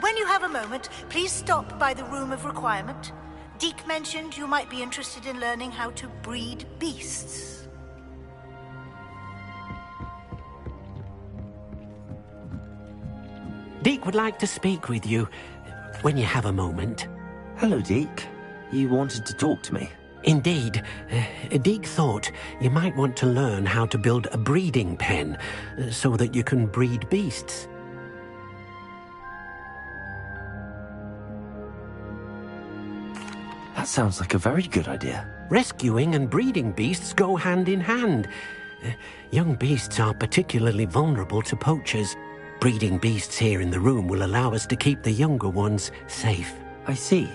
When you have a moment, please stop by the Room of Requirement. Deke mentioned you might be interested in learning how to breed beasts. Deke would like to speak with you when you have a moment. Hello, Deke. You wanted to talk to me? Indeed. Deke thought you might want to learn how to build a breeding pen so that you can breed beasts. That sounds like a very good idea. Rescuing and breeding beasts go hand in hand. Young beasts are particularly vulnerable to poachers. Breeding beasts here in the room will allow us to keep the younger ones safe. I see.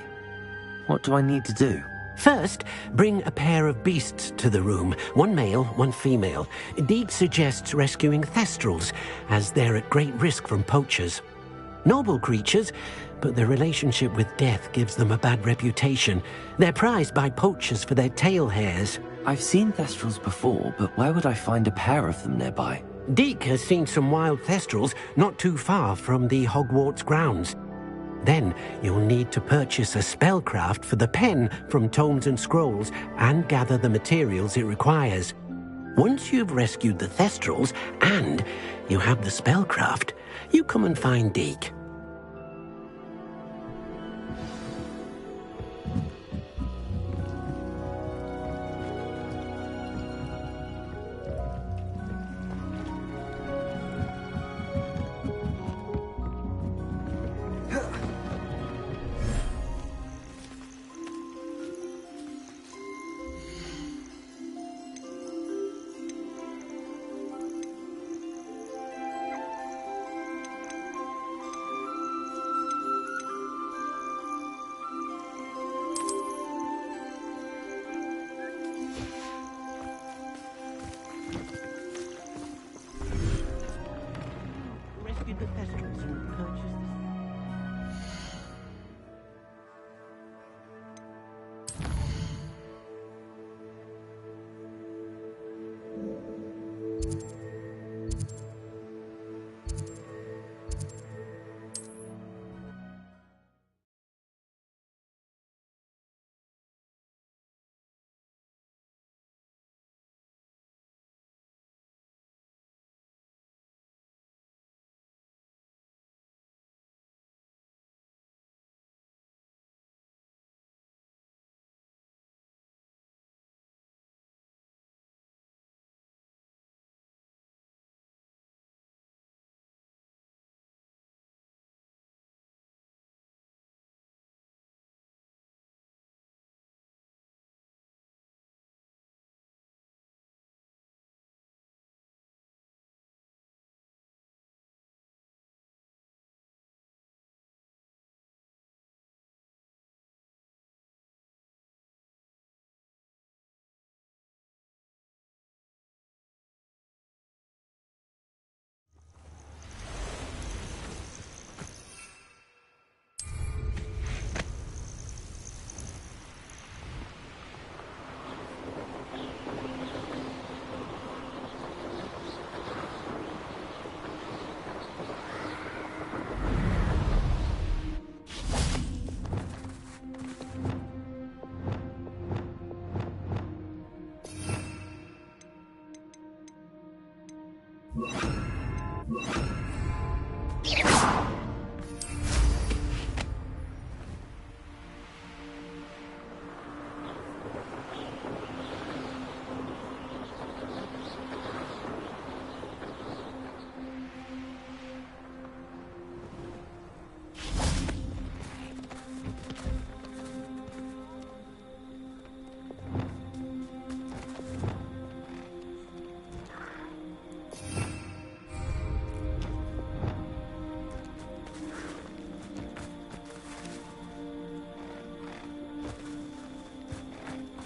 What do I need to do? First, bring a pair of beasts to the room. One male, one female. Deke suggests rescuing thestrals, as they're at great risk from poachers. Noble creatures, but their relationship with death gives them a bad reputation. They're prized by poachers for their tail hairs. I've seen thestrals before, but where would I find a pair of them nearby? Deke has seen some wild thestrals not too far from the Hogwarts grounds. Then you'll need to purchase a spellcraft for the pen from Tomes and Scrolls and gather the materials it requires. Once you've rescued the thestrals and you have the spellcraft, you come and find Deke. The thestrals and purchase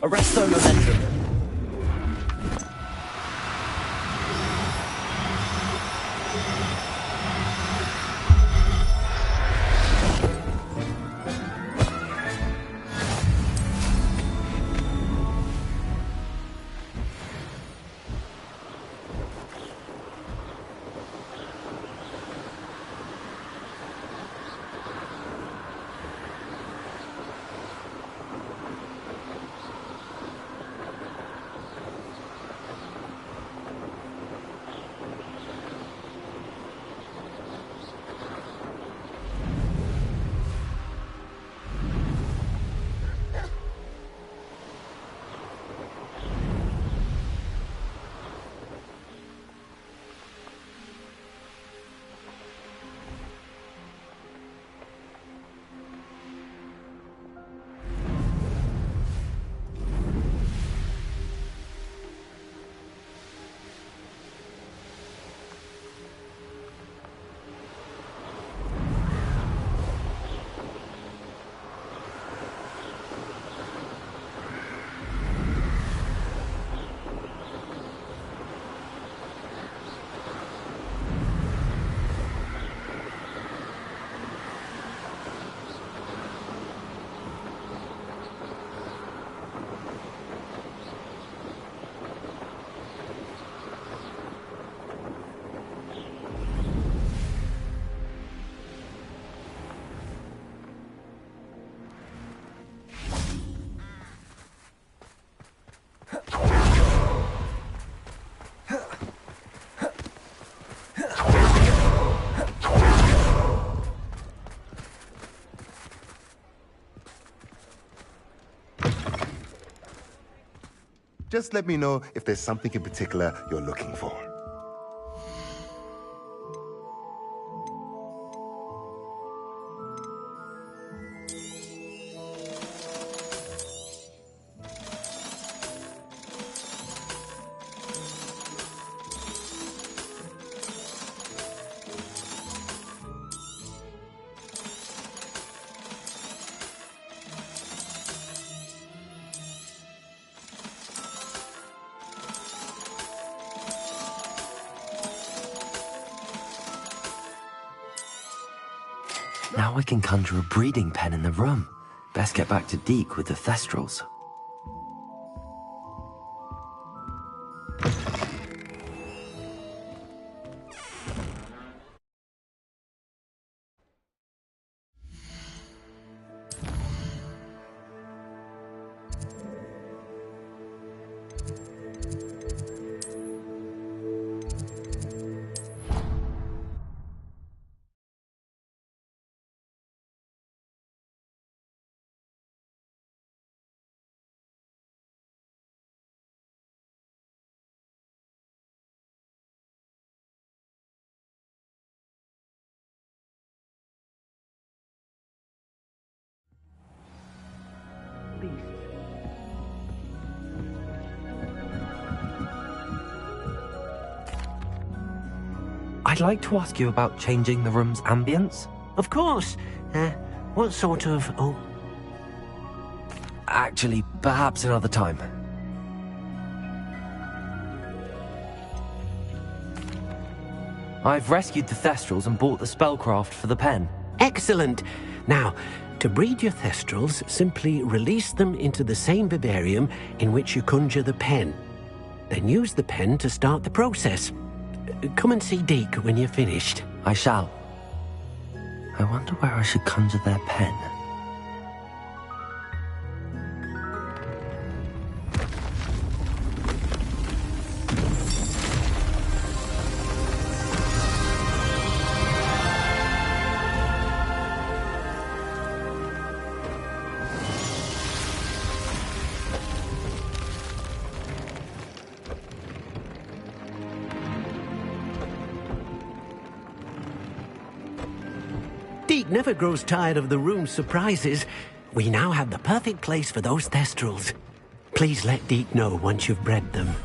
Arresto momentum. Just let me know if there's something in particular you're looking for. Now I can conjure a breeding pen in the room. Best get back to Deke with the Thestrals. I'd like to ask you about changing the room's ambience. Of course. What sort of... Oh, Actually, perhaps another time. I've rescued the Thestrals and bought the spellcraft for the pen. excellent. Now, to breed your Thestrals, simply release them into the same vivarium in which you conjure the pen. Then use the pen to start the process. Come and see Deke when you're finished. I shall. I wonder where I should conjure their pen. Deke never grows tired of the room's surprises. We now have the perfect place for those Thestrals. Please let Deke know once you've bred them.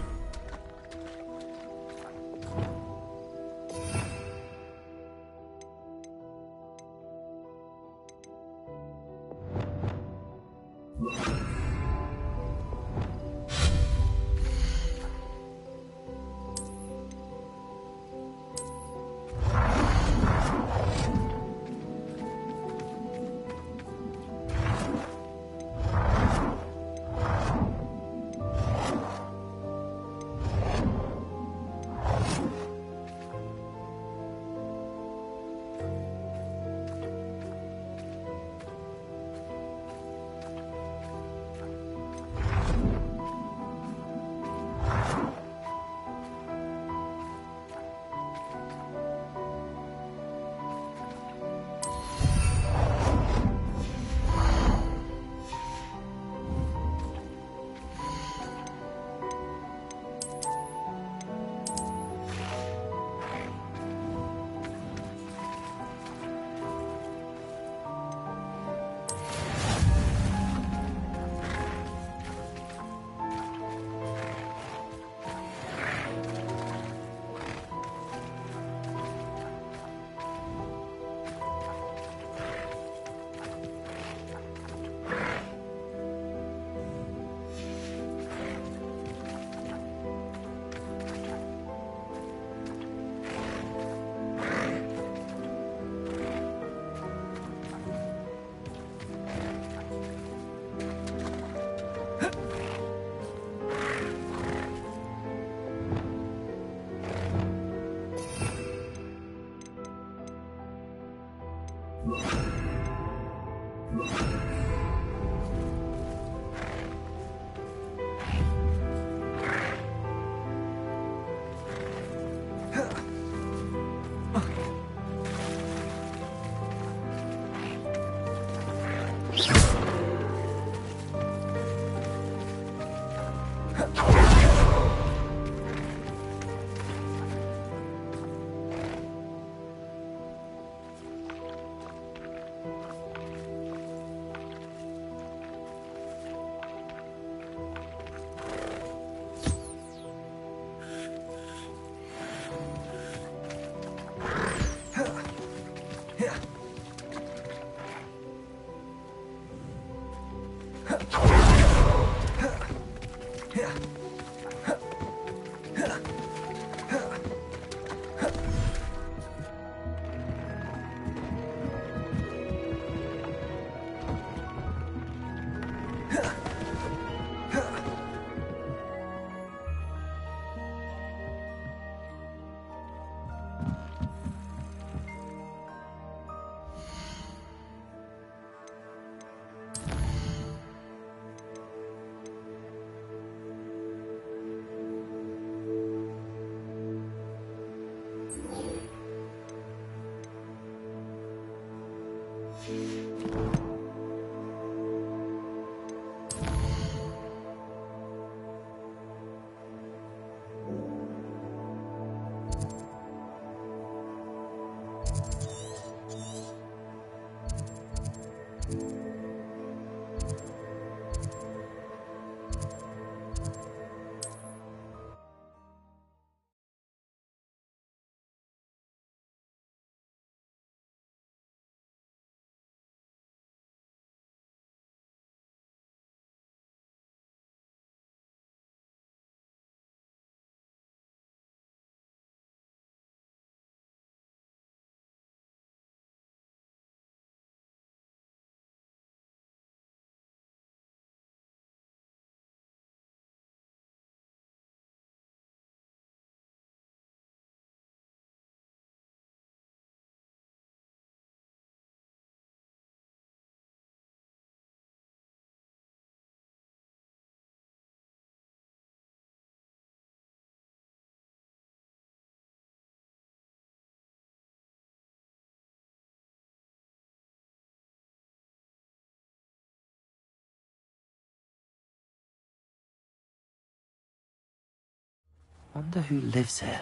Wonder who lives here.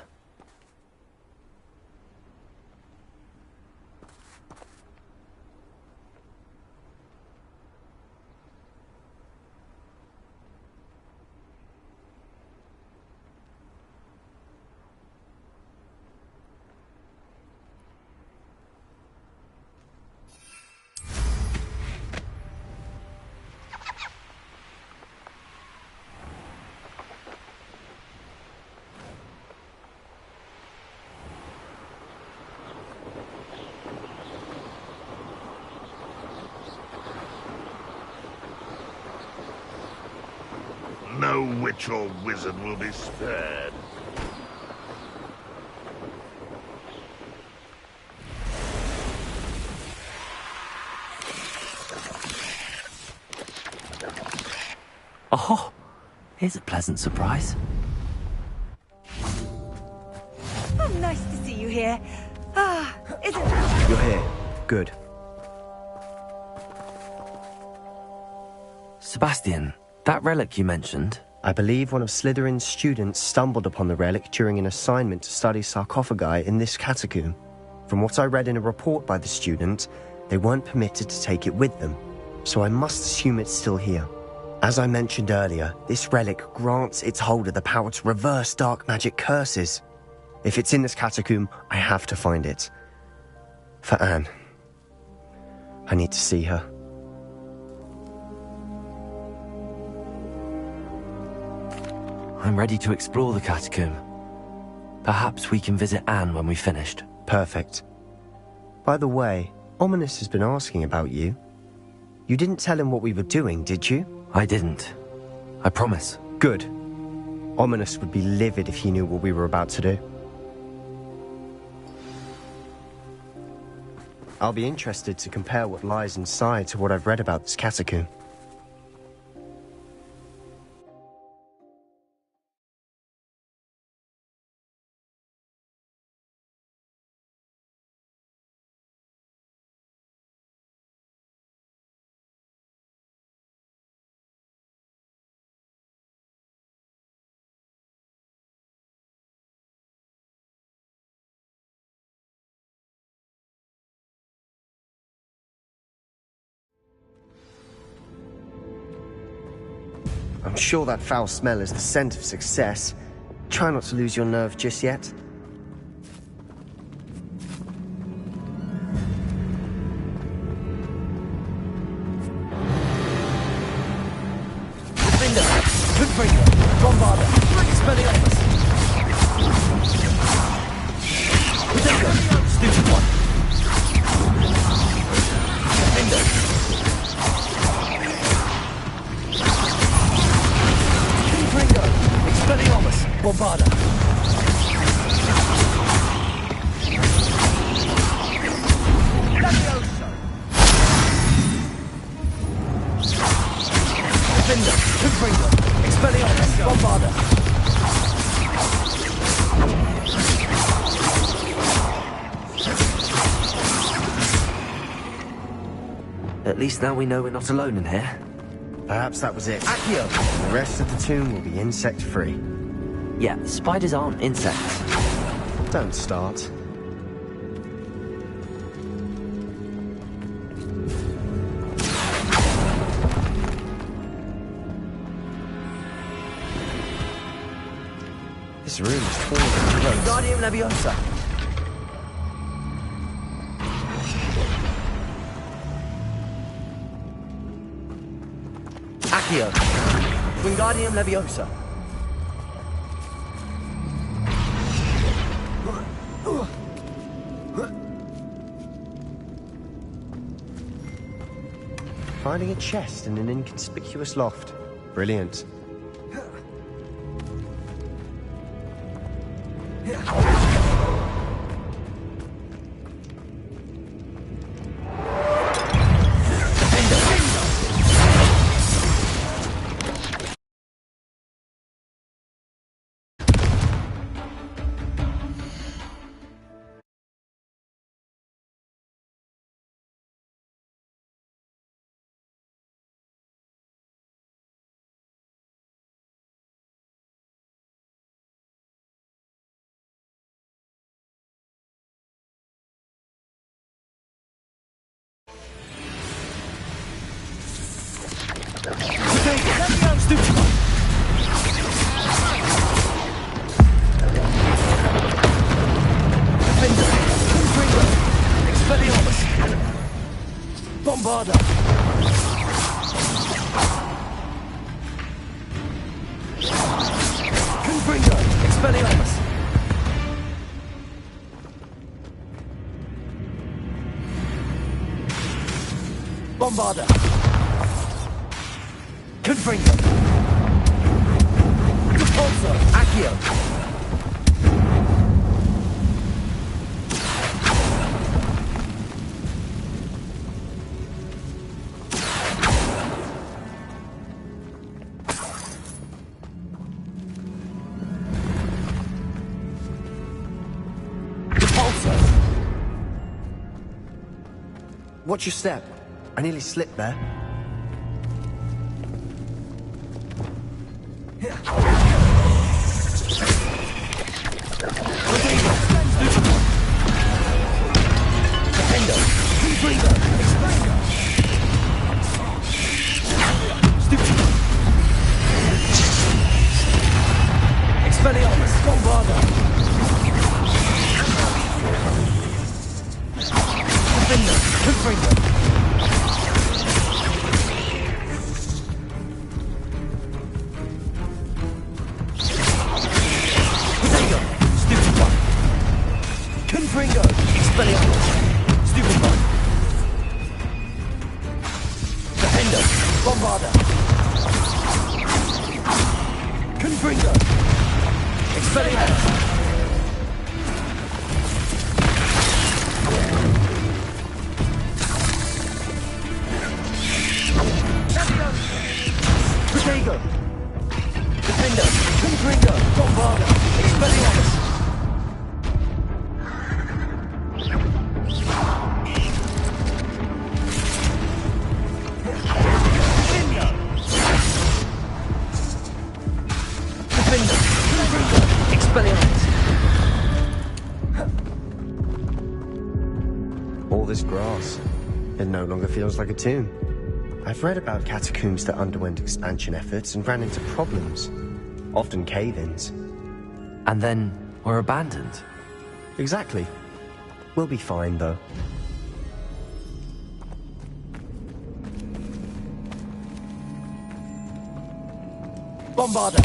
No witch or wizard will be spared. Oh, here's a pleasant surprise. Oh, nice to see you here. Isn't it? You're here. Good. Sebastian, that relic you mentioned, I believe one of Slytherin's students stumbled upon the relic during an assignment to study sarcophagi in this catacomb. From what I read in a report by the student, they weren't permitted to take it with them, so I must assume it's still here. As I mentioned earlier, this relic grants its holder the power to reverse dark magic curses. If it's in this catacomb, I have to find it. For Anne. I need to see her. I'm ready to explore the catacomb. Perhaps we can visit Anne when we've finished. Perfect. By the way, Ominous has been asking about you. You didn't tell him what we were doing, did you? I didn't. I promise. Good. Ominous would be livid if he knew what we were about to do. I'll be interested to compare what lies inside to what I've read about this catacomb. I'm sure that foul smell is the scent of success. Try not to lose your nerve just yet. At least now we know we're not alone in here. Perhaps that was it. Accio! The rest of the tomb will be insect-free. Yeah, spiders aren't insects. Don't start. This room is full of clothes. Wingardium Leviosa. Accio. Wingardium Leviosa. Finding a chest in an inconspicuous loft. Brilliant. Bombarda! Confringo! Expelliarmus! Bombarda! Confringo! Repulsor! Accio! Watch your step. I nearly slipped there. Expelliarmus! Bombarda! Defender! Confringo! Potato! Stupid one! Confringo! Expelliarmus! Stupid one! Defender! Bombarda! Confringo! Expelliarmus! Potato! Defender! Confringo! Bombarda! Expelliarmus! Defender! Confringo! Expelliarmus! All this grass. It no longer feels like a tomb. I've read about catacombs that underwent expansion efforts and ran into problems. Often cave-ins. And then were abandoned. Exactly. We'll be fine, though. Bombarda!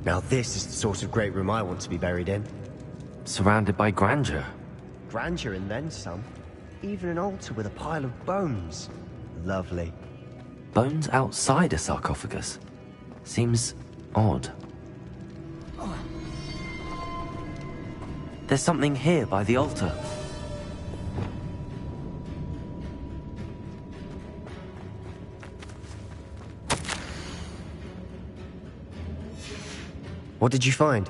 Now this is the sort of great room I want to be buried in. Surrounded by grandeur. Grandeur and then some. Even an altar with a pile of bones. Lovely. Bones outside a sarcophagus. Seems odd. There's something here by the altar. What did you find?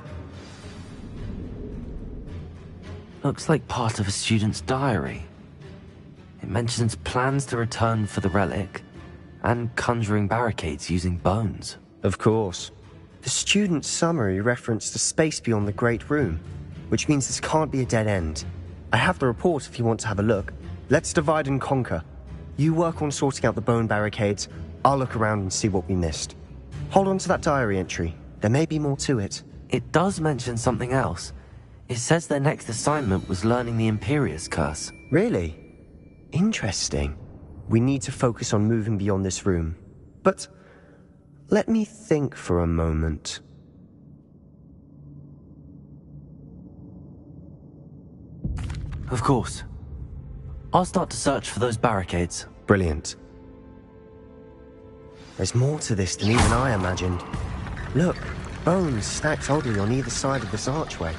Looks like part of a student's diary. It mentions plans to return for the relic, and conjuring barricades using bones. Of course. The student's summary referenced a space beyond the Great Room, which means this can't be a dead end. I have the report if you want to have a look. Let's divide and conquer. You work on sorting out the bone barricades, I'll look around and see what we missed. Hold on to that diary entry. There may be more to it. It does mention something else. It says their next assignment was learning the Imperius Curse. Really? Interesting. We need to focus on moving beyond this room. But let me think for a moment. Of course. I'll start to search for those barricades. Brilliant. There's more to this than even I imagined. Look, bones stacked oddly on either side of this archway.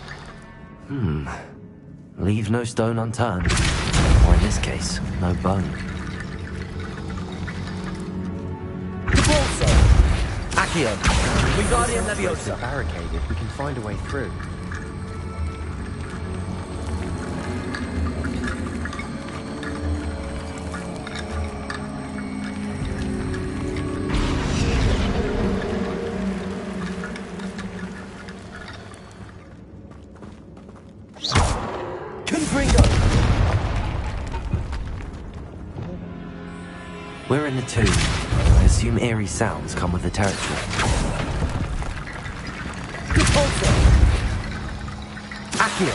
Leave no stone unturned. Or in this case, no bone. Repulsor! Accio! Wingardium Leviosa! Barricade if we can find a way through. find the tomb. I assume eerie sounds come with the territory. Accio.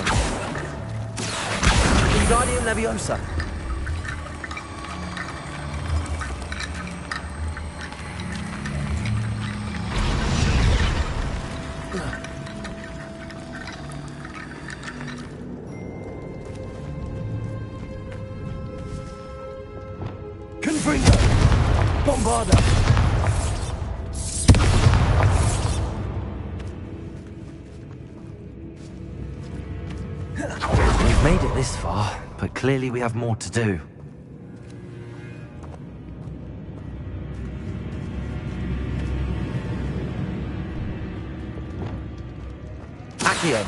Wingardium Leviosa. Confringo. Bombarda. We've made it this far, but clearly we have more to do. Accio.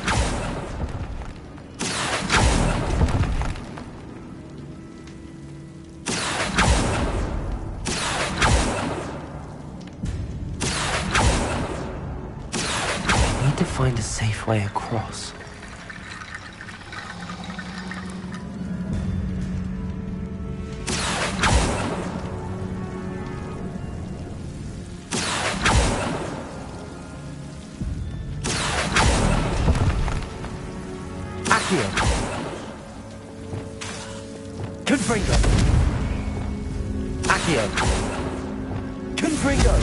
I need to find a safe way across. Accio. Confringo. Accio. Confringo.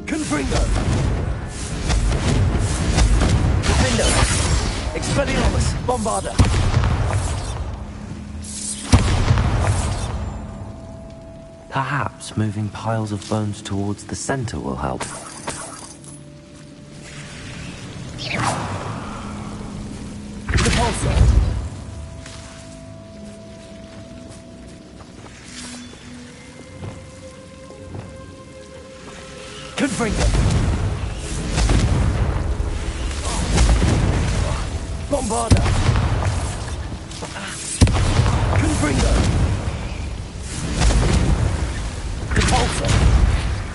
Confringo. Defendo. Expelliarmus. Bombarda. Perhaps moving piles of bones towards the center will help. Repulsor. Confringo. Bombarda. Confringo. Repulsor.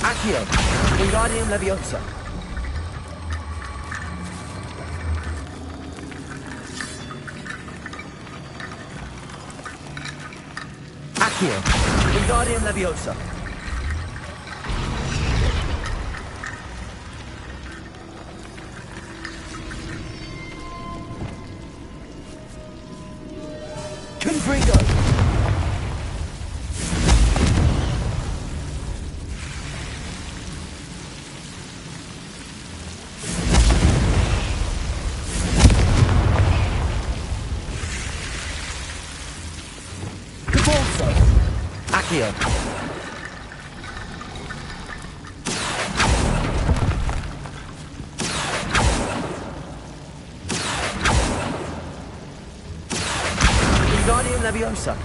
Accio. Wingardium Leviosa. Accio. Wingardium Leviosa. Confringo. Accio. Wingardium Leviosa.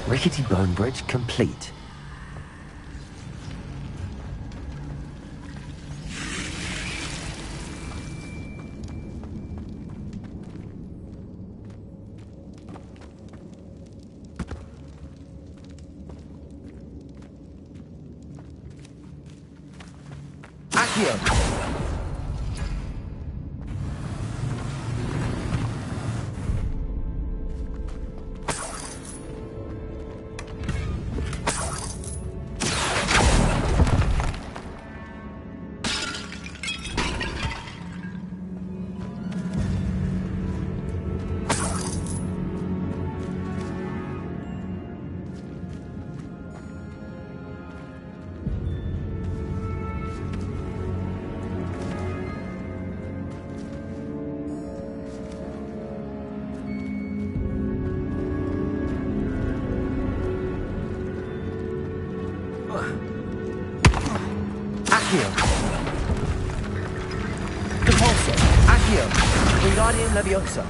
Rickety bone bridge complete. Accio. Accio. Repulsor. Accio. Wingardium Leviosa.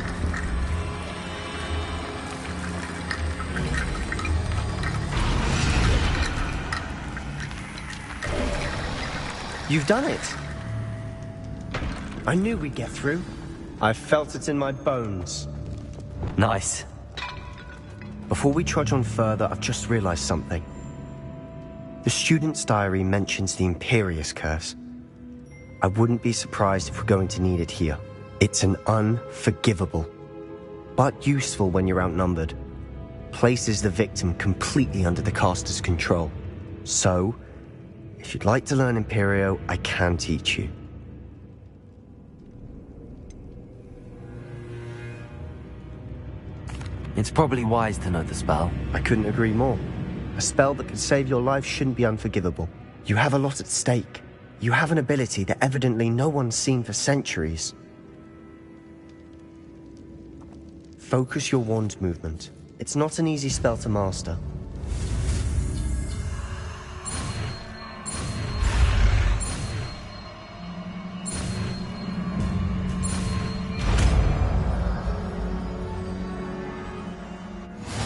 You've done it. I knew we'd get through. I felt it in my bones. Nice. Before we trudge on further, I've just realized something. The student's diary mentions the Imperious Curse. I wouldn't be surprised if we're going to need it here. It's an unforgivable, but useful when you're outnumbered. Places the victim completely under the caster's control. So, if you'd like to learn Imperio, I can teach you. It's probably wise to know the spell. I couldn't agree more. A spell that could save your life shouldn't be unforgivable. You have a lot at stake. You have an ability that evidently no one's seen for centuries. Focus your wand movement. It's not an easy spell to master.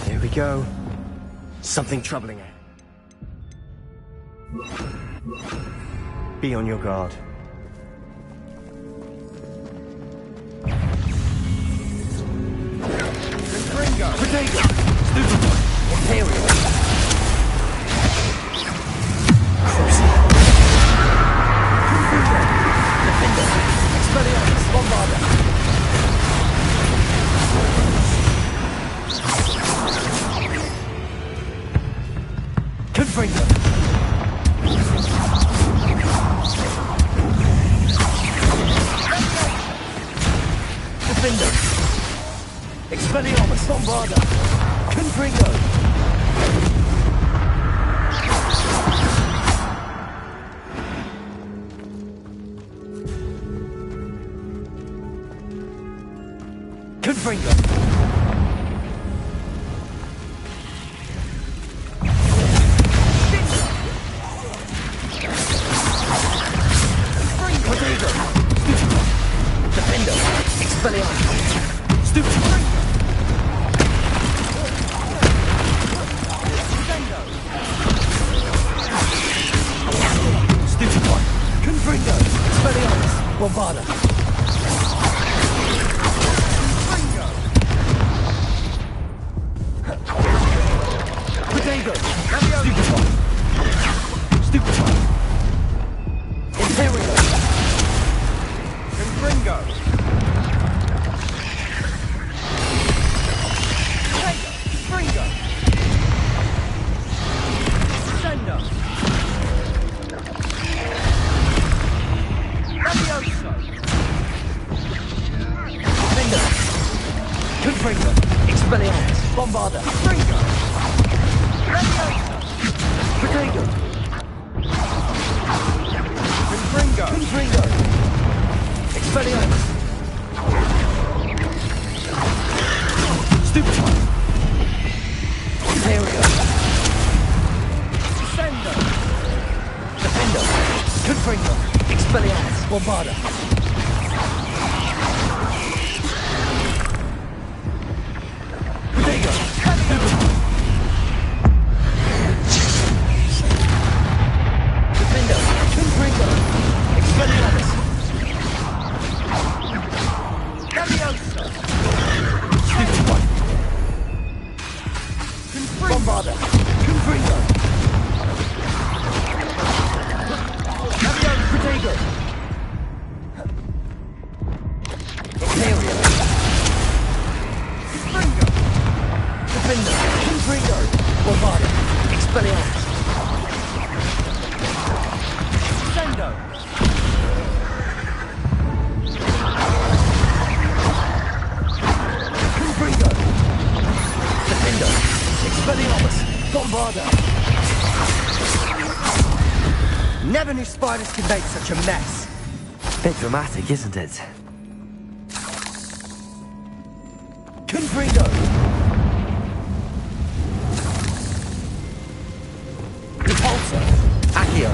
Here we go. Something troubling it. Be on your guard. Never knew spiders could make such a mess. Bit dramatic, isn't it? Confringo! Repulsor! Accio!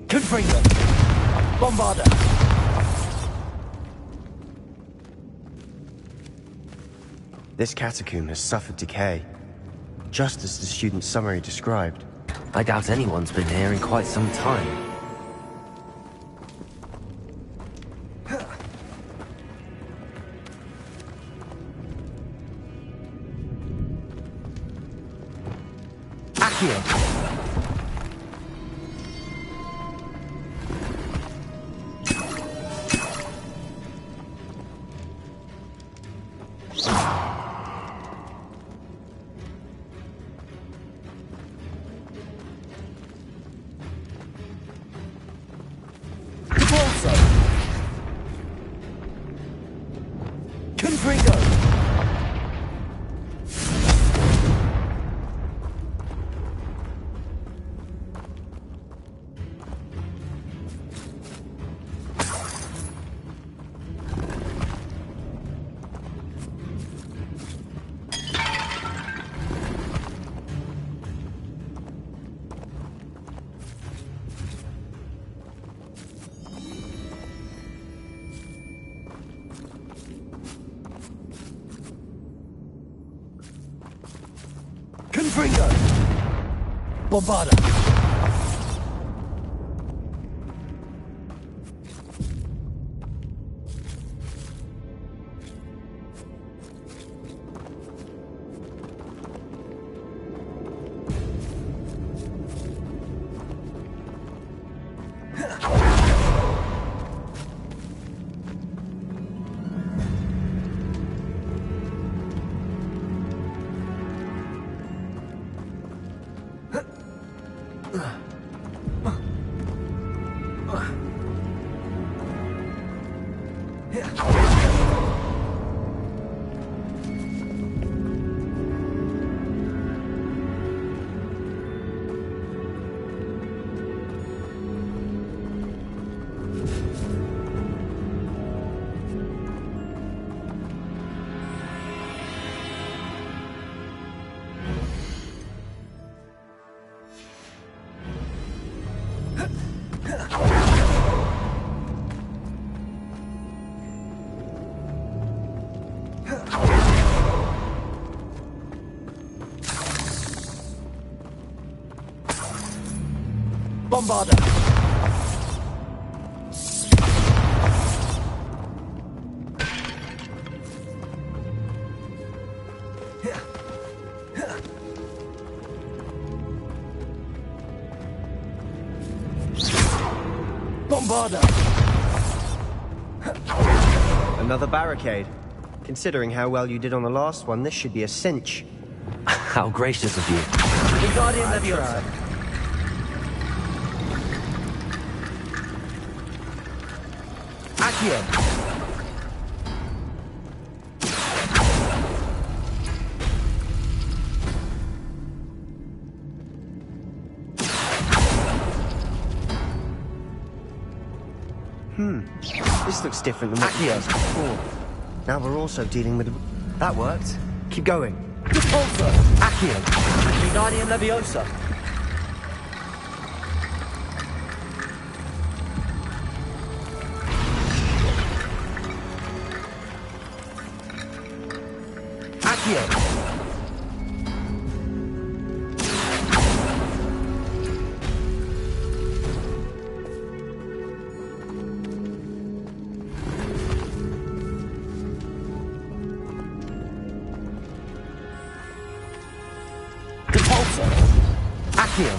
Confringo! Bombarder! This catacomb has suffered decay, just as the student's summary described. I doubt anyone's been here in quite some time. Accio. Confringo! Bombarda! Bombarda! Bombarda! Another barricade. Considering how well you did on the last one, this should be a cinch. How gracious of you. Wingardium Leviosa. Accio. This looks different than what we used before. Now we're also dealing with... That worked. Keep going. Repulsor. Accio. Wingardium Leviosa. Accio. Accio.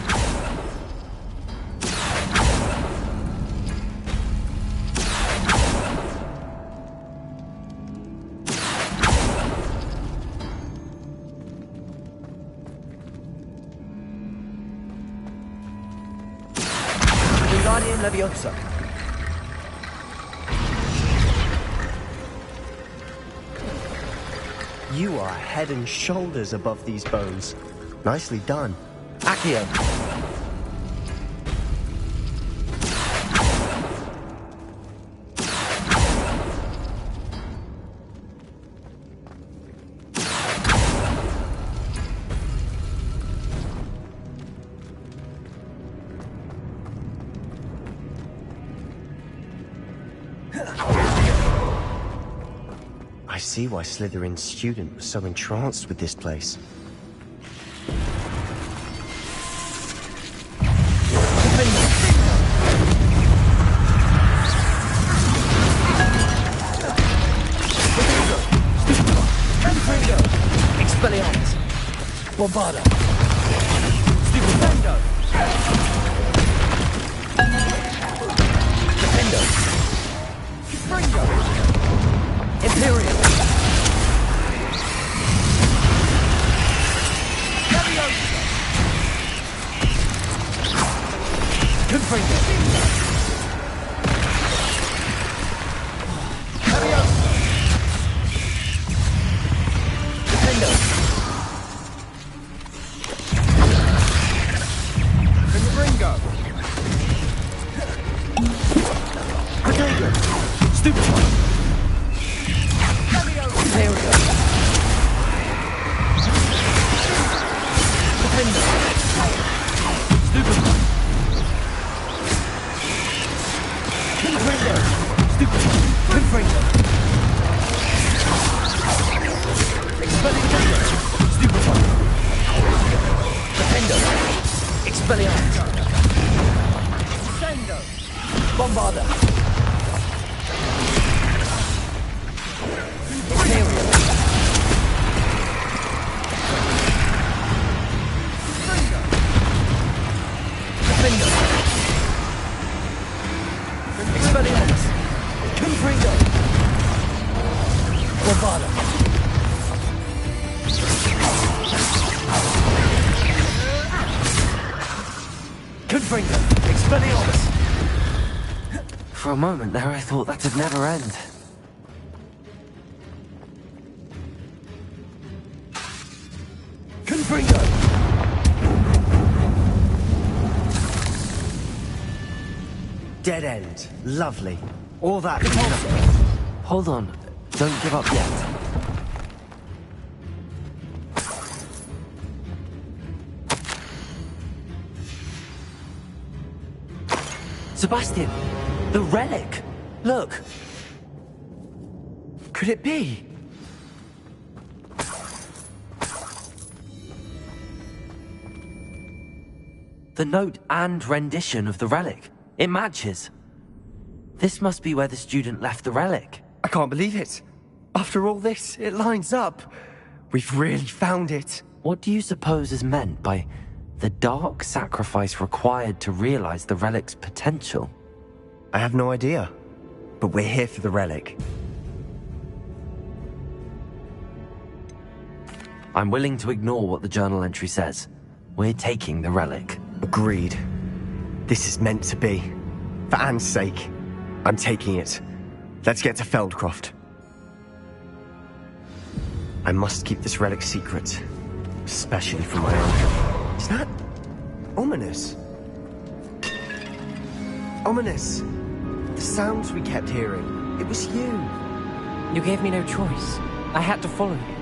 Wingardium Leviosa. You are head and shoulders above these bones. Nicely done. Accio. I see why Slytherin's student was so entranced with this place. Expelliarmus. Bombarda. Defendo. Springo. Imperial. Leviosa. Confringo. Leviosa. Defendo. Confringo. Protego. Stupefy. Leviosa. Defendo. Stupefy. Confringo. Stupefy. Confringo. Expelling Defendo. Stupefy. Defendo. Expelliarmus. Descendo. Bombarda. Imperial. Defendo. Expelliarmus. Confringo. Bombarda. Confringo. Expelliarmus. For a moment there, I thought that'd never end. Confringo. Dead end. Lovely. All that. Hold on. Don't give up yet. Sebastian! The relic! Look! Could it be? The note and rendition of the relic. It matches. This must be where the student left the relic. I can't believe it. After all this, it lines up. We've really found it. What do you suppose is meant by the dark sacrifice required to realize the relic's potential? I have no idea. But we're here for the relic. I'm willing to ignore what the journal entry says. We're taking the relic. Agreed. This is meant to be. For Anne's sake, I'm taking it. Let's get to Feldcroft. I must keep this relic secret. Especially from my own. Is that ominous? Ominous! The sounds we kept hearing. It was you. You gave me no choice. I had to follow you.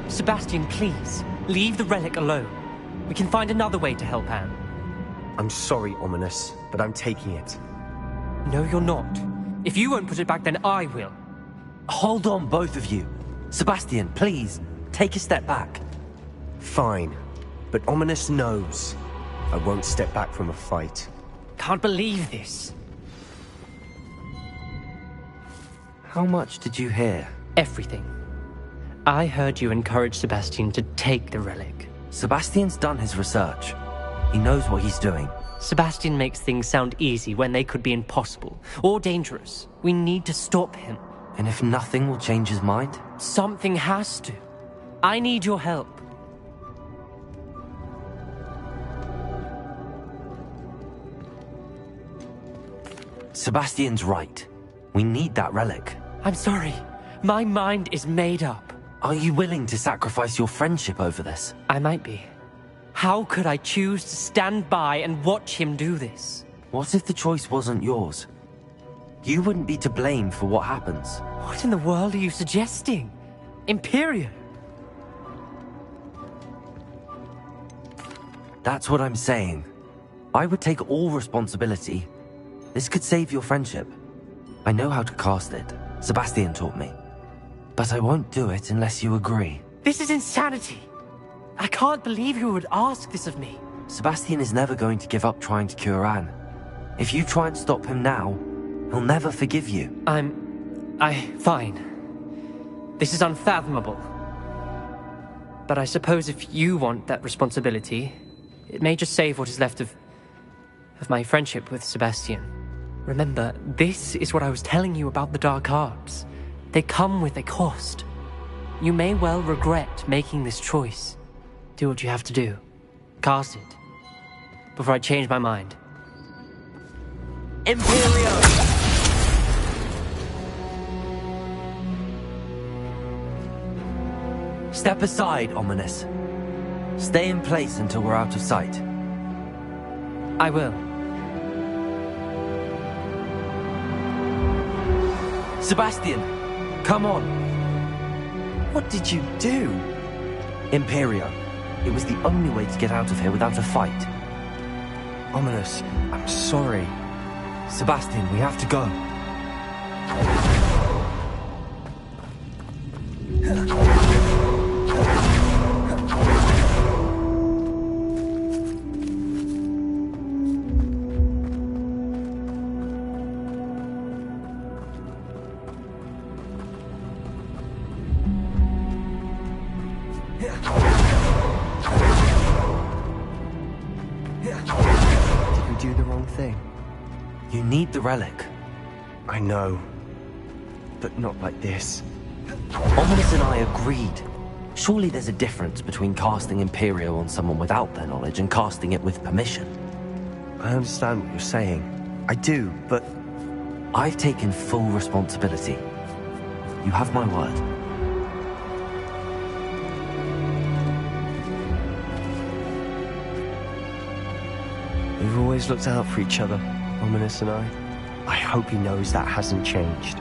Sebastian, please, leave the relic alone. We can find another way to help Anne. I'm sorry, Ominous, but I'm taking it. No, you're not. If you won't put it back, then I will. Hold on, both of you. Sebastian, please, take a step back. Fine, but Ominous knows I won't step back from a fight. Can't believe this. How much did you hear? Everything. I heard you encourage Sebastian to take the relic. Sebastian's done his research. He knows what he's doing. Sebastian makes things sound easy when they could be impossible or dangerous. We need to stop him. And if nothing will change his mind? Something has to. I need your help. Sebastian's right. We need that relic. I'm sorry. My mind is made up. Are you willing to sacrifice your friendship over this? I might be. How could I choose to stand by and watch him do this? What if the choice wasn't yours? You wouldn't be to blame for what happens. What in the world are you suggesting? Imperial? That's what I'm saying. I would take all responsibility. This could save your friendship. I know how to cast it. Sebastian taught me. But I won't do it unless you agree. This is insanity. I can't believe you would ask this of me. Sebastian is never going to give up trying to cure Anne. If you try and stop him now, he'll never forgive you. Fine. This is unfathomable. But I suppose if you want that responsibility, it may just save what is left of of my friendship with Sebastian. Remember, this is what I was telling you about the dark arts. They come with a cost. You may well regret making this choice. Do what you have to do. Cast it. Before I change my mind. Imperio! Step aside, Ominous. Stay in place until we're out of sight. I will. Sebastian, come on. What did you do? Imperio. It was the only way to get out of here without a fight. Ominous, I'm sorry. Sebastian, we have to go. Did we do the wrong thing? You need the relic. I know. But not like this. Ominous and I agreed. Surely there's a difference between casting Imperio on someone without their knowledge and casting it with permission. I understand what you're saying. I do, but... I've taken full responsibility. You have my word. We've always looked out for each other, Ominous and I. I hope he knows that hasn't changed.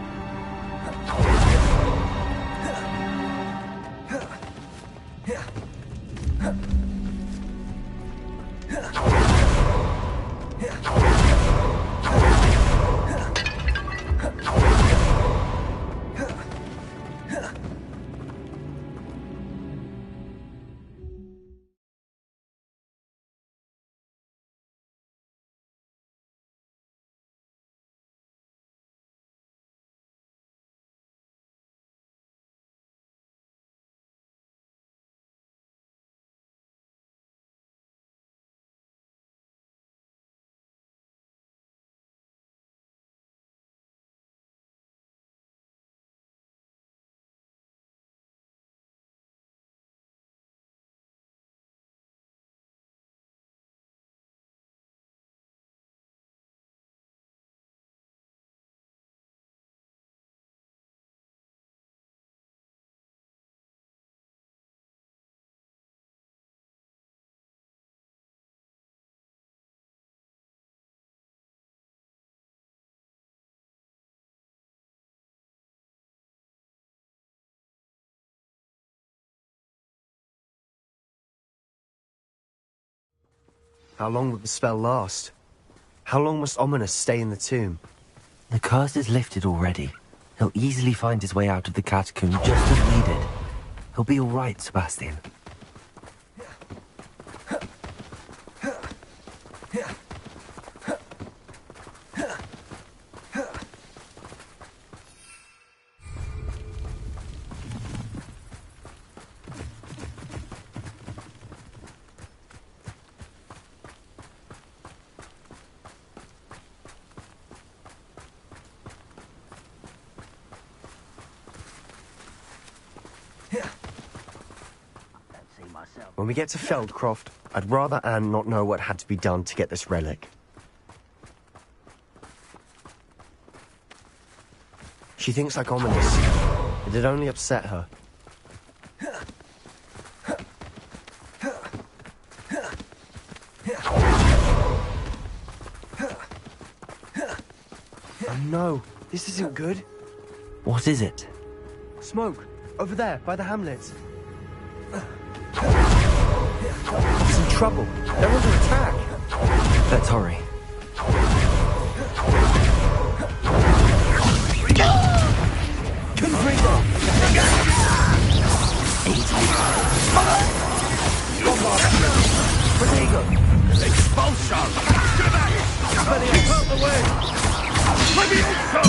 How long will the spell last? How long must Ominous stay in the tomb? The curse is lifted already. He'll easily find his way out of the catacomb just as we did. He'll be all right, Sebastian. When we get to Feldcroft, I'd rather Anne not know what had to be done to get this relic. She thinks like Ominous. It'd only upset her. Oh no, this isn't good. What is it? Smoke, over there, by the hamlet. It's in trouble. They're under attack. Let's hurry. Confringo! Protego! Expulsion! Expelliarmus! Out the way! Levioso!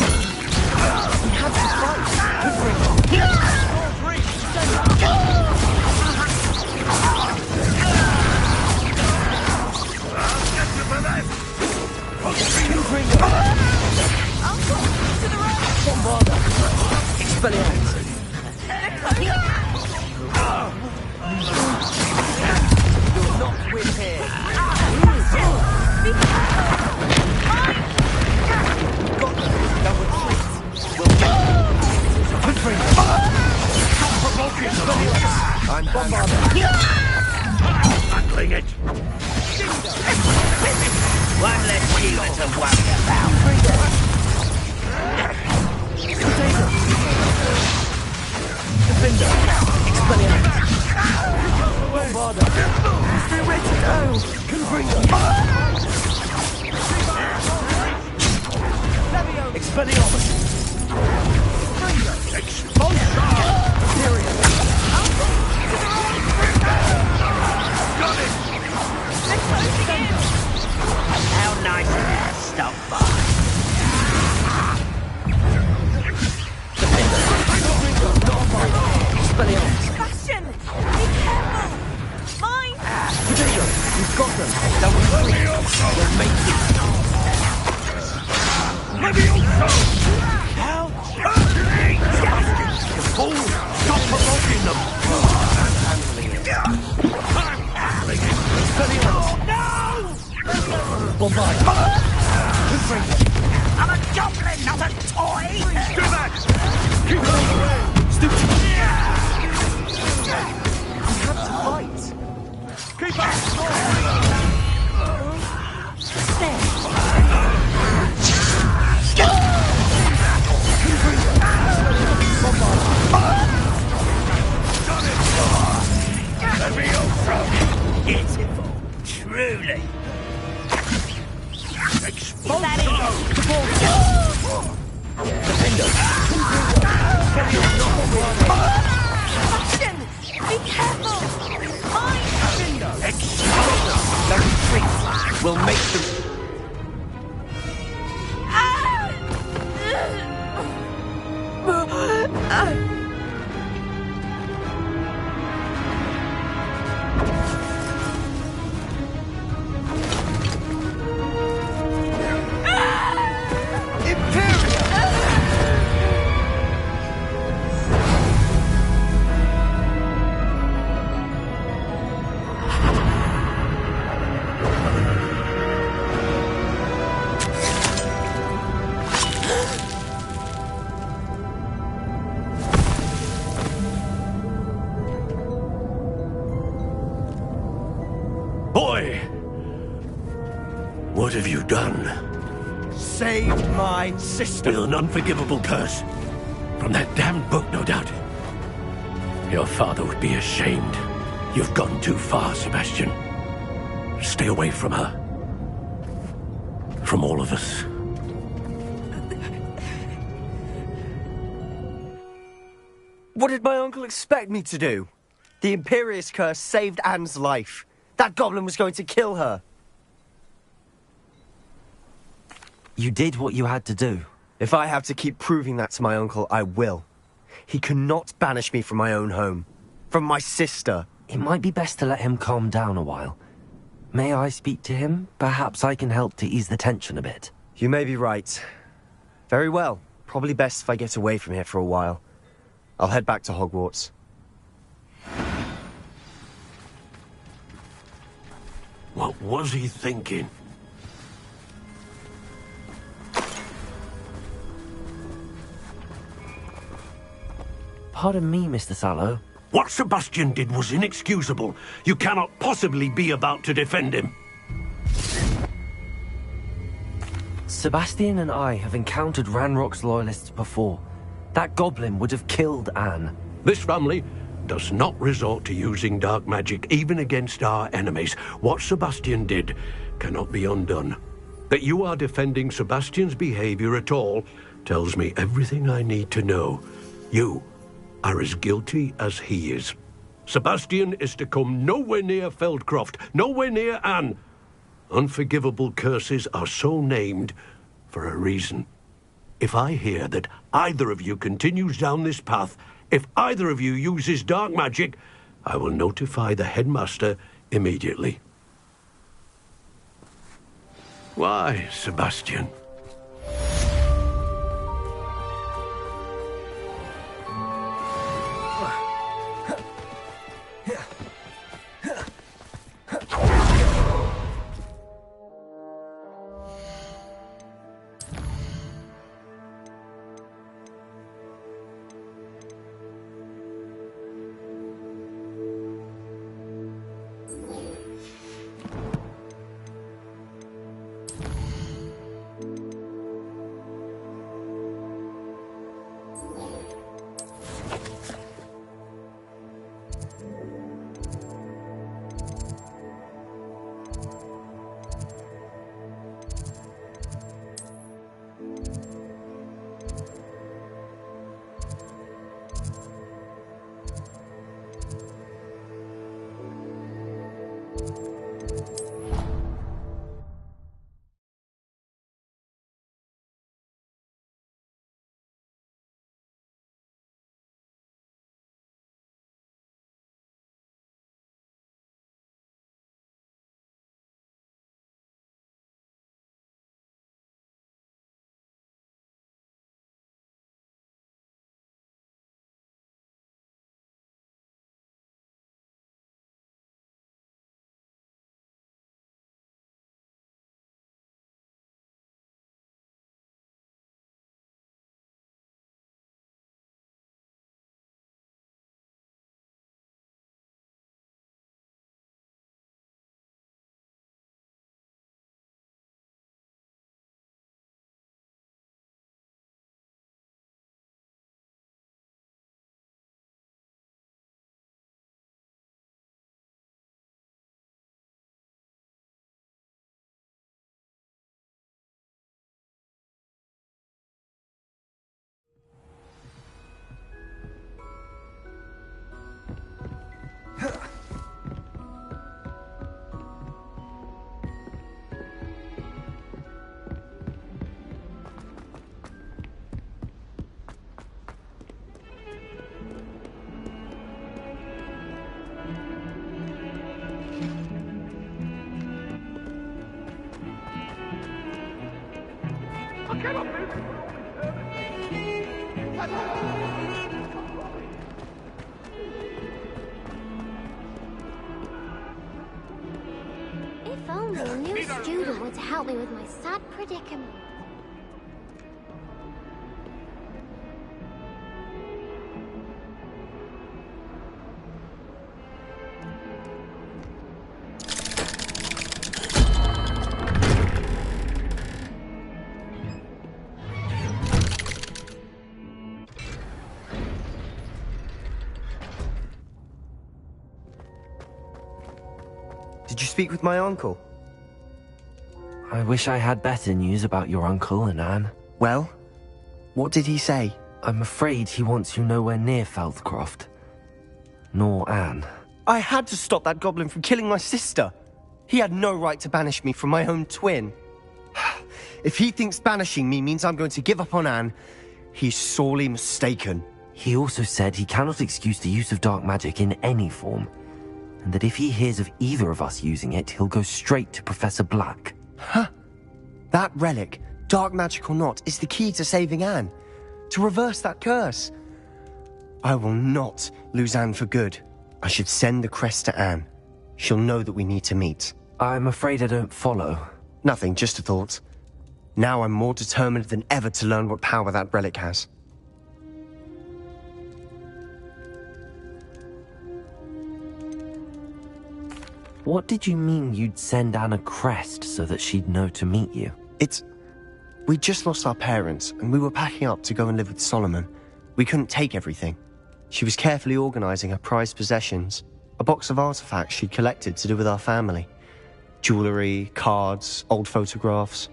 We have to fight! Confringo! All three! Stand up! I'll get you for that! Bring it! One less human to worry about. Defender! Expelliarmus! Bombarda! Stay ready to go! Confringo! Expelliarmus! Expulsion! Imperium! Got it! How nice of you to stop by. Expelliarmus! Sebastian! Be careful! Mine! Potato! You've got them! That was great! We'll make you! Levioso! How? Sebastian! You fool! Stop provoking them! I'm handling it! Expelliarmus! No! Bombard! Confringo! I'm a goblin, not a toy! Do that! Keep it away! Stupid! We have to fight! Keep up! Pitiful! Truly! Expulsion! Sebastian! Be careful! Mine! Expulsion! That retreat will make them... Boy! What have you done? Save my sister! With an unforgivable curse. From that damned book, no doubt. Your father would be ashamed. You've gone too far, Sebastian. Stay away from her. From all of us. What did my uncle expect me to do? The Imperious curse saved Anne's life. That goblin was going to kill her. You did what you had to do. If I have to keep proving that to my uncle, I will. He cannot banish me from my own home. From my sister. It might be best to let him calm down a while. May I speak to him? Perhaps I can help to ease the tension a bit. You may be right. Very well. Probably best if I get away from here for a while. I'll head back to Hogwarts. What was he thinking? Pardon me, Mr. Sallow. What Sebastian did was inexcusable. You cannot possibly be about to defend him. Sebastian and I have encountered Ranrock's loyalists before. That goblin would have killed Anne. This family does not resort to using dark magic even against our enemies. What Sebastian did cannot be undone. That you are defending Sebastian's behavior at all tells me everything I need to know. You are as guilty as he is. Sebastian is to come nowhere near Feldcroft, nowhere near Anne. Unforgivable curses are so named for a reason. If I hear that either of you continues down this path, if either of you uses dark magic, I will notify the headmaster immediately. Why, Sebastian? If only a new student were to help me with my sad predicament. Did you speak with my uncle? I wish I had better news about your uncle and Anne. Well, what did he say? I'm afraid he wants you nowhere near Feldcroft. Nor Anne. I had to stop that goblin from killing my sister. He had no right to banish me from my own twin. If he thinks banishing me means I'm going to give up on Anne, he's sorely mistaken. He also said he cannot excuse the use of dark magic in any form, and that if he hears of either of us using it, he'll go straight to Professor Black. Huh. That relic, dark magic or not, is the key to saving Anne. To reverse that curse. I will not lose Anne for good. I should send the crest to Anne. She'll know that we need to meet. I'm afraid I don't follow. Nothing, just a thought. Now I'm more determined than ever to learn what power that relic has. What did you mean you'd send Anne a crest so that she'd know to meet you? We just lost our parents, and we were packing up to go and live with Solomon. We couldn't take everything. She was carefully organizing her prized possessions, a box of artifacts she'd collected to do with our family. Jewelry, cards, old photographs.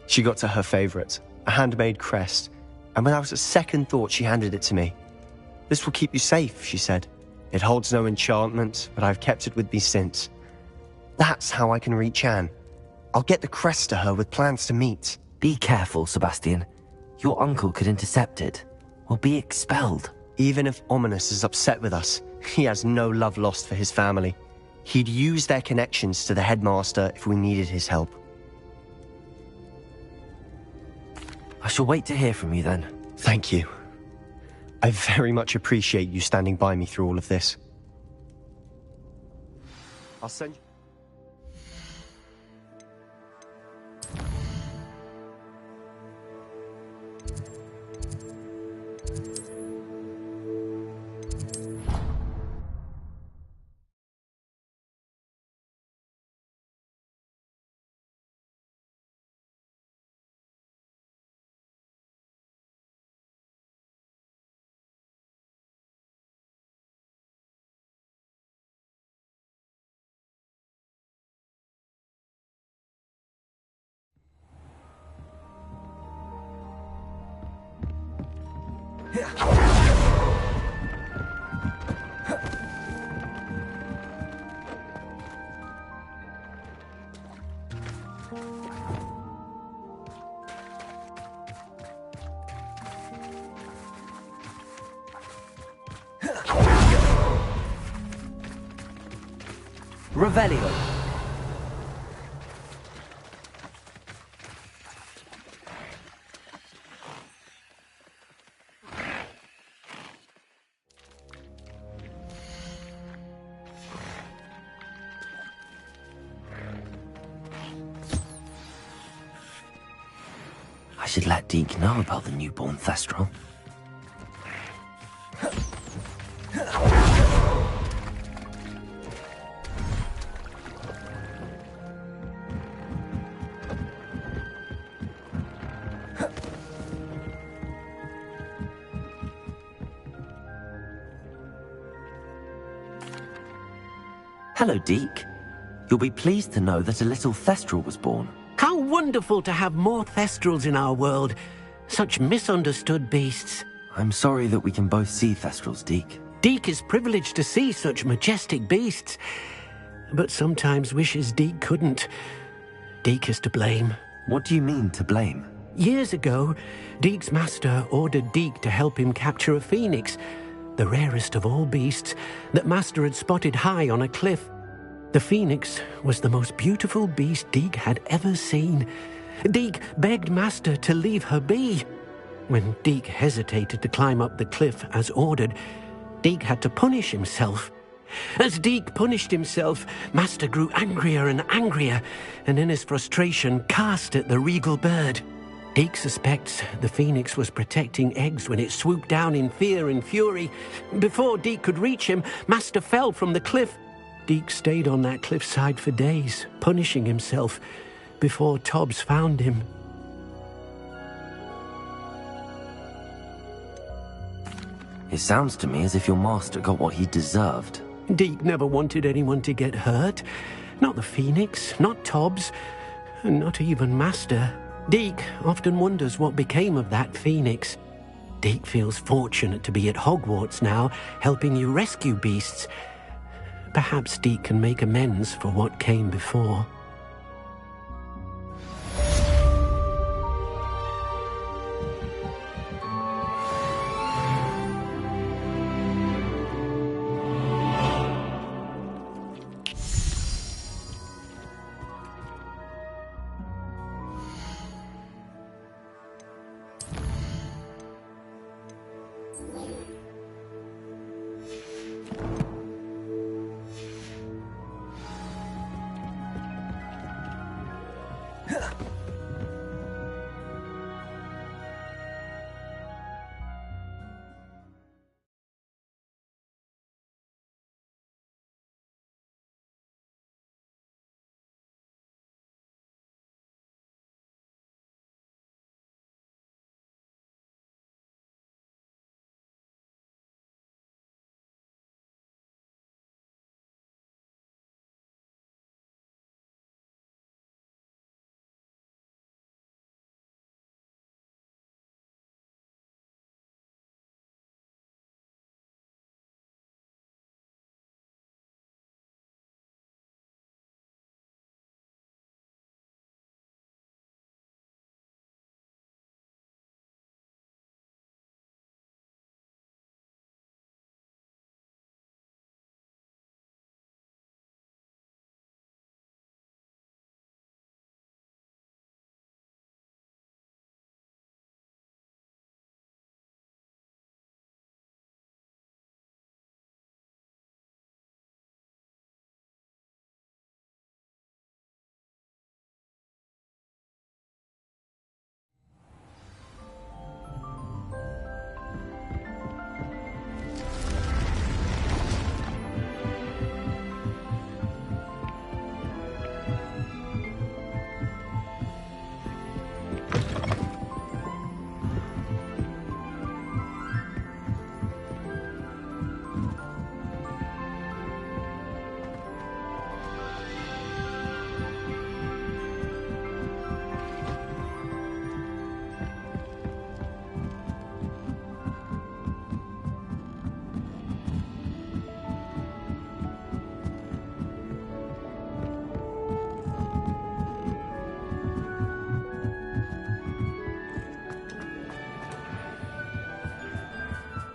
She got to her favorite, a handmade crest, and without a second thought she handed it to me. "This will keep you safe," she said. "It holds no enchantment, but I've kept it with me since. That's how I can reach Anne. I'll get the crest to her with plans to meet." Be careful, Sebastian. Your uncle could intercept it, or be expelled. Even if Ominous is upset with us, he has no love lost for his family. He'd use their connections to the headmaster if we needed his help. I shall wait to hear from you then. Thank you. I very much appreciate you standing by me through all of this. I'll send you... Revelio. I should let Deke know about the newborn Thestral. Hello, Deke. You'll be pleased to know that a little Thestral was born. How wonderful to have more Thestrals in our world. Such misunderstood beasts. I'm sorry that we can both see Thestrals, Deke. Deke is privileged to see such majestic beasts, but sometimes wishes Deke couldn't. Deke is to blame. What do you mean, to blame? Years ago, Deke's master ordered Deke to help him capture a phoenix, the rarest of all beasts, that master had spotted high on a cliff. The phoenix was the most beautiful beast Deke had ever seen. Deke begged master to leave her be. When Deke hesitated to climb up the cliff as ordered, Deke had to punish himself. As Deke punished himself, master grew angrier and angrier, and in his frustration cast at the regal bird. Deke suspects the phoenix was protecting eggs when it swooped down in fear and fury. Before Deke could reach him, master fell from the cliff. Deke stayed on that cliffside for days, punishing himself, before Tobbs found him. It sounds to me as if your master got what he deserved. Deke never wanted anyone to get hurt. Not the phoenix, not Tobbs, and not even master. Deke often wonders what became of that phoenix. Deke feels fortunate to be at Hogwarts now, helping you rescue beasts. Perhaps Deke can make amends for what came before.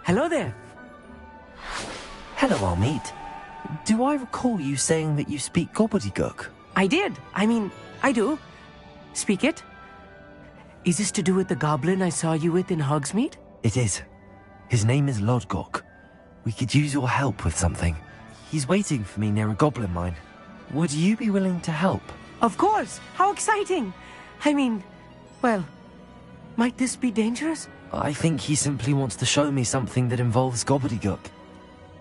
Hello there. Hello, Almeet. Do I recall you saying that you speak gobbledygook? I did. I do. Speak it. Is this to do with the goblin I saw you with in Hogsmeade? It is. His name is Lodgok. We could use your help with something. He's waiting for me near a goblin mine. Would you be willing to help? Of course! How exciting! Well, might this be dangerous? I think he simply wants to show me something that involves gobbledygook.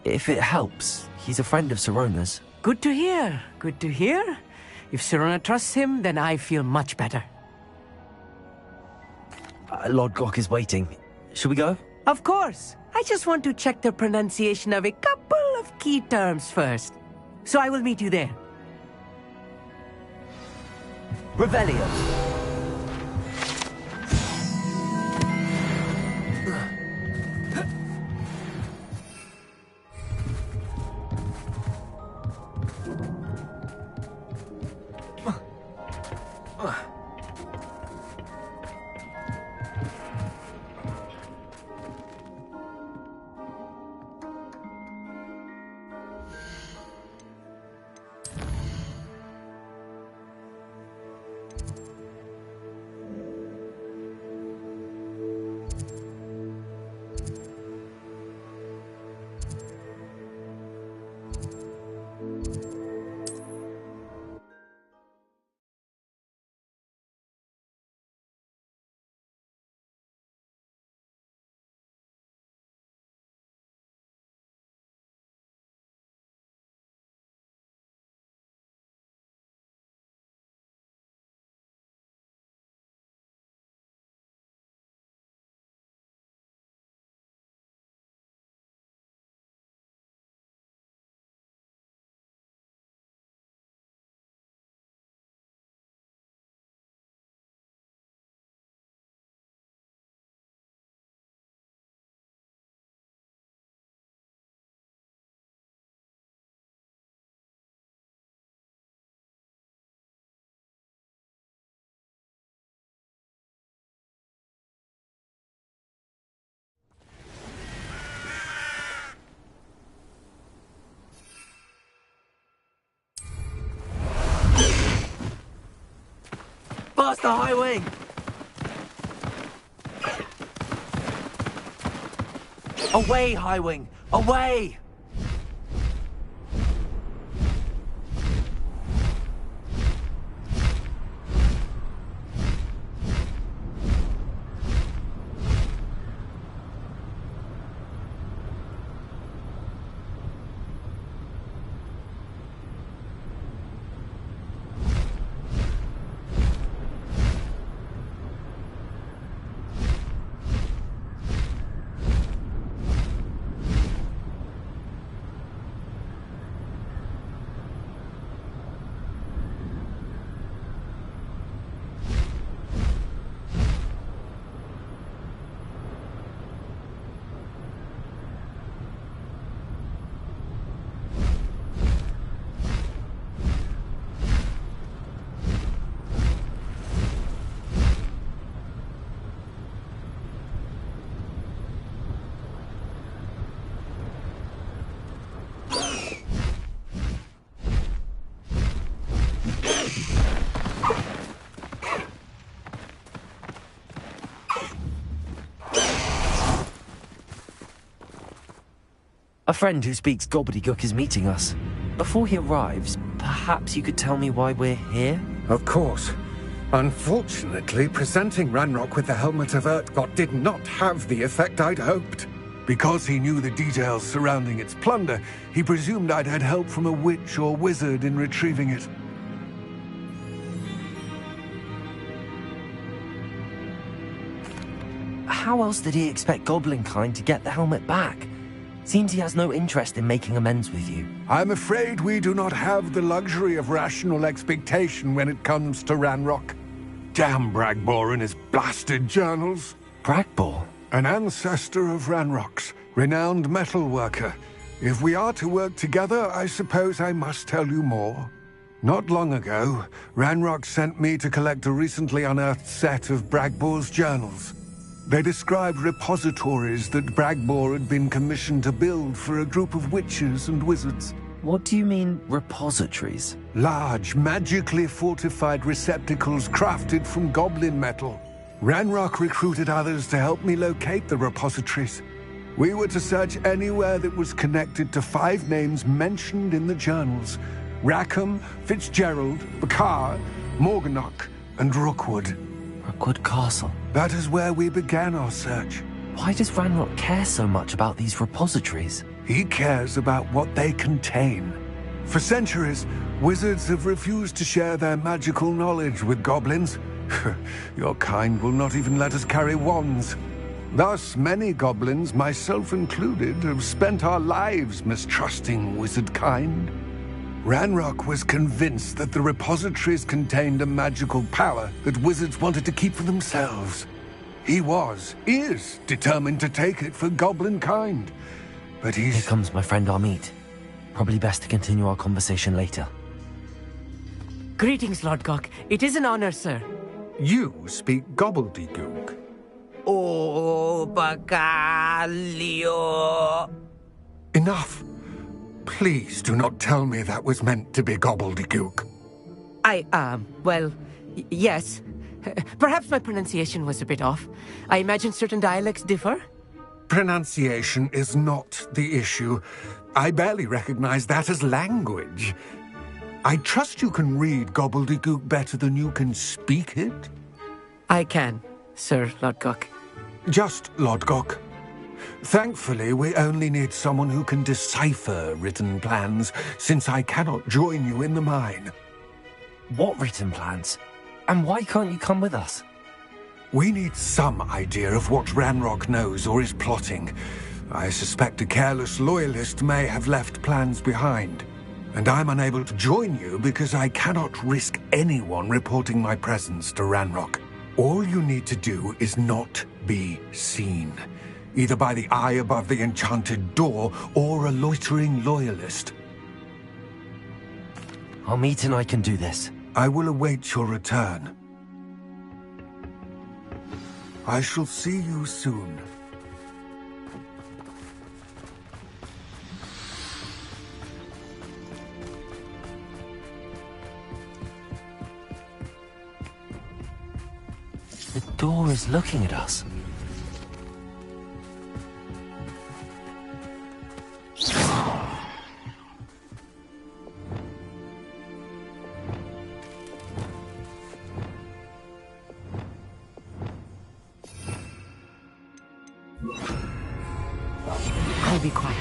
If it helps, he's a friend of Sirona's. Good to hear. Good to hear. If Sirona trusts him, then I feel much better. Lodgok is waiting. Shall we go? Of course. I just want to check the pronunciation of a couple of key terms first. So I will meet you there. Revelio. Faster, High Wing! Away, High Wing! Away! A friend who speaks gobbledygook is meeting us. Before he arrives, perhaps you could tell me why we're here? Of course. Unfortunately, presenting Ranrock with the Helmet of Urtkot did not have the effect I'd hoped. Because he knew the details surrounding its plunder, he presumed I'd had help from a witch or wizard in retrieving it. How else did he expect Goblinkind to get the helmet back? Seems he has no interest in making amends with you. I'm afraid we do not have the luxury of rational expectation when it comes to Ranrock. Damn Bragbor and his blasted journals. Bragbor? An ancestor of Ranrock's, renowned metalworker. If we are to work together, I suppose I must tell you more. Not long ago, Ranrock sent me to collect a recently unearthed set of Bragbor's journals. They described repositories that Bragbor had been commissioned to build for a group of witches and wizards. What do you mean, repositories? Large, magically fortified receptacles crafted from goblin metal. Ranrock recruited others to help me locate the repositories. We were to search anywhere that was connected to 5 names mentioned in the journals: Rackham, Fitzgerald, Bakar, Morganach, and Rookwood. Rookwood Castle. That is where we began our search. Why does Ranrock care so much about these repositories? He cares about what they contain. For centuries, wizards have refused to share their magical knowledge with goblins. Your kind will not even let us carry wands. Thus, many goblins, myself included, have spent our lives mistrusting wizard kind. Ranrock was convinced that the repositories contained a magical power that wizards wanted to keep for themselves. He is determined to take it for goblin kind. But Here comes my friend Amit. Probably best to continue our conversation later. Greetings, Lord Gok. It is an honor, sir. You speak gobbledygook. Oh, Bacalio. Enough. Please do not tell me that was meant to be gobbledygook. Well, yes. Perhaps my pronunciation was a bit off. I imagine certain dialects differ? Pronunciation is not the issue. I barely recognize that as language. I trust you can read gobbledygook better than you can speak it? I can, Sir Lodgok. Just Lodgok. Thankfully, we only need someone who can decipher written plans, since I cannot join you in the mine. What written plans? And why can't you come with us? We need some idea of what Ranrock knows or is plotting. I suspect a careless loyalist may have left plans behind. And I'm unable to join you because I cannot risk anyone reporting my presence to Ranrock. All you need to do is not be seen, either by the eye above the enchanted door or a loitering loyalist. Amit and I can do this. I will await your return. I shall see you soon. The door is looking at us. I'll be quiet.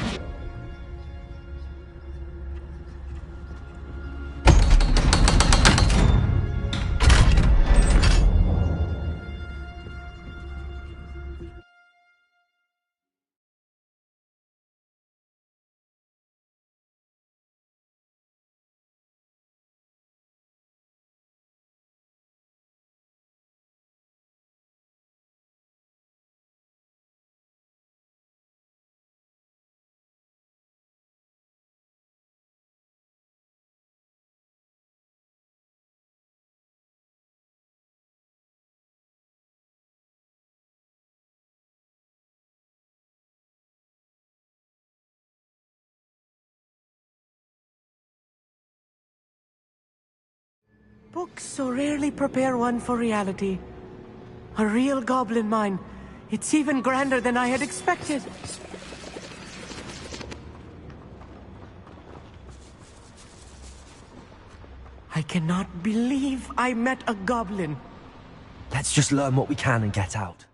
Books so rarely prepare one for reality. A real goblin mine. It's even grander than I had expected. I cannot believe I met a goblin. Let's just learn what we can and get out.